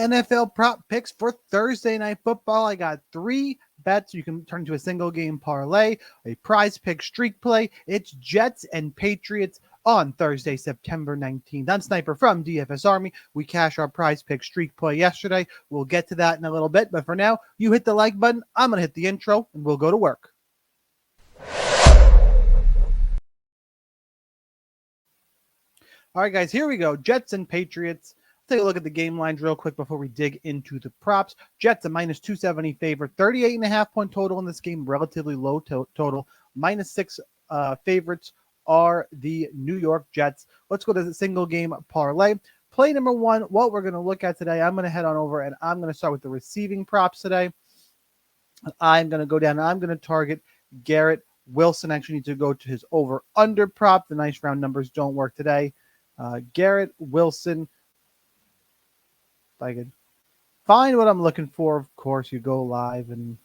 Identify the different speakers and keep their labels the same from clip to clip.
Speaker 1: NFL prop picks for Thursday Night Football. I got 3 bets you can turn to a single game parlay, a prize pick streak play. It's Jets and Patriots on Thursday, September 19th. I'm Sniper from DFS Army. We cashed our prize pick streak play yesterday. We'll get to that in a little bit, but for now, you hit the like button. I'm going to hit the intro, and we'll go to work. All right, guys, here we go. Jets and Patriots. Take a look at the game lines real quick before we dig into the props. Jets a minus 270 favorite, 38.5 point total in this game, relatively low total. Minus 6 favorites are the New York Jets. Let's go to the single game parlay. Play number 1, what we're going to look at today, I'm going to head on over and I'm going to start with the receiving props today. I'm going to go down and I'm going to target Garrett Wilson. Actually need to go to his over-under prop. The nice round numbers don't work today. Garrett Wilson. If I could find what I'm looking for, of course, you go live and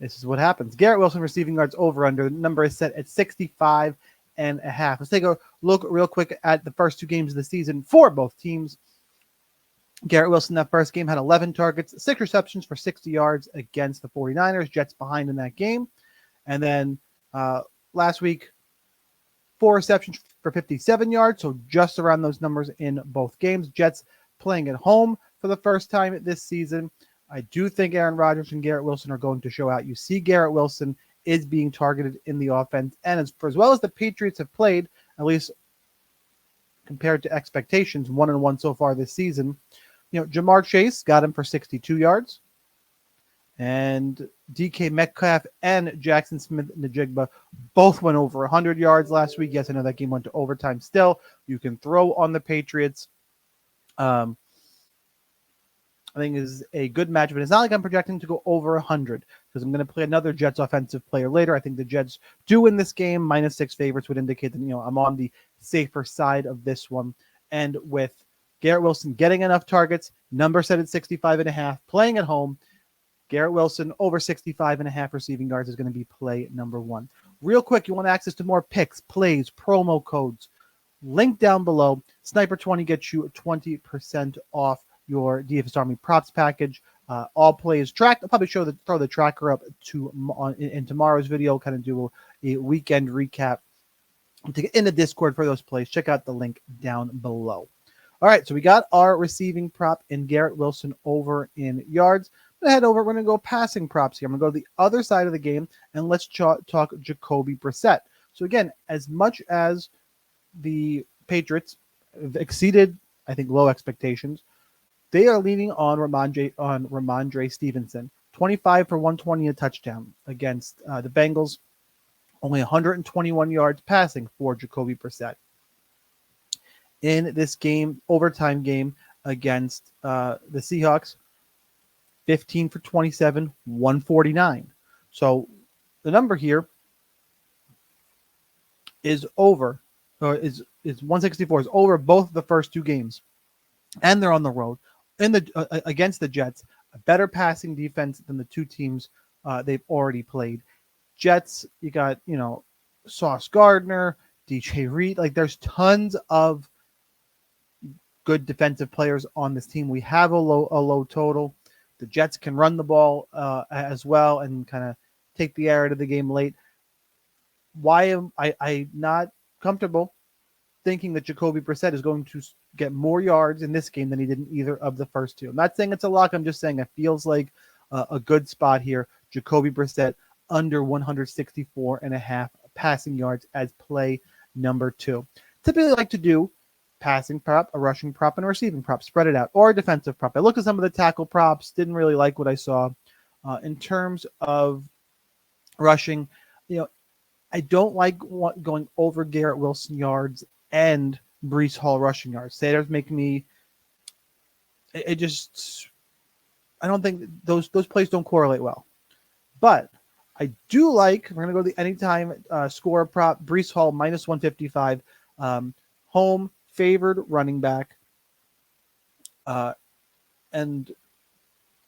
Speaker 1: this is what happens. Garrett Wilson receiving yards over under. The number is set at 65.5. Let's take a look real quick at the first 2 games of the season for both teams. Garrett Wilson, that first game, had 11 targets, 6 receptions for 60 yards against the 49ers. Jets behind in that game. And then last week, 4 receptions for 57 yards, so just around those numbers in both games. Jets playing at home for the first time this season. I do think Aaron Rodgers and Garrett Wilson are going to show out. You see Garrett Wilson is being targeted in the offense, and as well as the Patriots have played, at least compared to expectations, 1-1 so far this season. You know, Jamar Chase got him for 62 yards. And DK Metcalf and Jackson Smith-Njigba both went over 100 yards last week. Yes, I know that game went to overtime still. You can throw on the Patriots. I think is a good match, but it's not like I'm projecting to go over 100 because I'm going to play another Jets offensive player later. I think the Jets do win this game. Minus 6 favorites would indicate that, I'm on the safer side of this one. And with Garrett Wilson getting enough targets, number set at 65.5, playing at home, Garrett Wilson over 65.5 receiving yards is going to be play number 1. Real quick, you want access to more picks, plays, promo codes. Link down below. Sniper20 gets you 20% off your DFS Army props package. All plays tracked. I'll probably throw the tracker up in tomorrow's video, kind of do a weekend recap. To get in the Discord for those plays, check out the link down below. All right, so we got our receiving prop in Garrett Wilson over in yards. I'm going to head over. We're going to go passing props here. I'm going to go to the other side of the game, and let's talk Jacoby Brissett. So, again, as much as the Patriots have exceeded, I think, low expectations, they are leaning on Ramondre Stevenson. 25 for 120, a touchdown against the Bengals. Only 121 yards passing for Jacoby Brissett. In this game, overtime game against the Seahawks, 15 for 27, 149. So the number here is over, or is 164, is over both the first 2 games. And they're on the road against the Jets, a better passing defense than the 2 teams they've already played. Jets, you got, Sauce Gardner, DJ Reed. Like, there's tons of good defensive players on this team. We have a low total. The Jets can run the ball as well and kind of take the air out of the game late. Why am I not comfortable thinking that Jacoby Brissett is going to get more yards in this game than he did in either of the first 2? I'm not saying it's a lock. I'm just saying it feels like a good spot here. Jacoby Brissett under 164.5 passing yards as play number 2. Typically like to do passing prop, a rushing prop, and a receiving prop. Spread it out. Or a defensive prop. I looked at some of the tackle props. Didn't really like what I saw. In terms of rushing, I don't like going over Garrett Wilson yards and Breece Hall rushing yards. Saders make me... I don't think those plays don't correlate well. But I do like... We're going to go to the anytime score prop. Breece Hall minus 155. Home favored running back. And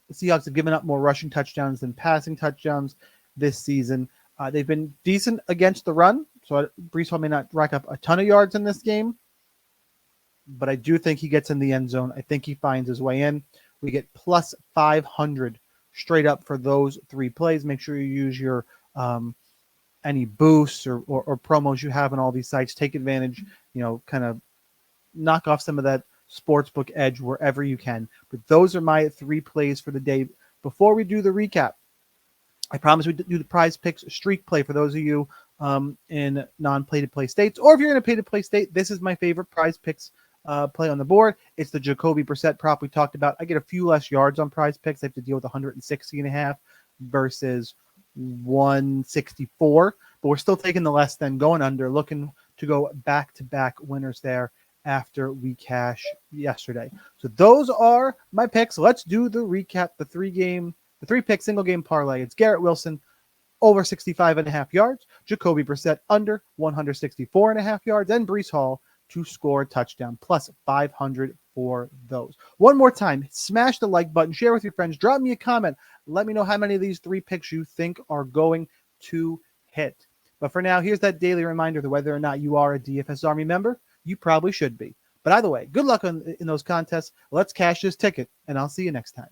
Speaker 1: the Seahawks have given up more rushing touchdowns than passing touchdowns this season. They've been decent against the run, so Breece Hall may not rack up a ton of yards in this game. but I do think he gets in the end zone. I think he finds his way in. We get plus 500 straight up for those 3 plays. Make sure you use your any boosts or promos you have on all these sites. Take advantage, kind of knock off some of that sportsbook edge wherever you can. But those are my 3 plays for the day. Before we do the recap, I promise we do the Prizepicks streak play for those of you in non-play to play states, or if you're in a pay to play state, this is my favorite Prizepicks play on the board. It's the Jacoby Brissett prop we talked about. I get a few less yards on Prizepicks. I have to deal with 160.5 versus 164, but we're still taking the less than, going under, looking to go back-to-back winners there after we cash yesterday. So those are my picks. Let's do the recap. The 3-pick single game parlay. It's Garrett Wilson over 65.5 yards, Jacoby Brissett under 164.5 yards, and Breece Hall to score a touchdown, plus 500 for those. One more time, smash the like button, share with your friends, drop me a comment. Let me know how many of these 3 picks you think are going to hit. But for now, here's that daily reminder that whether or not you are a DFS Army member, you probably should be. But either way, good luck in those contests. Let's cash this ticket, and I'll see you next time.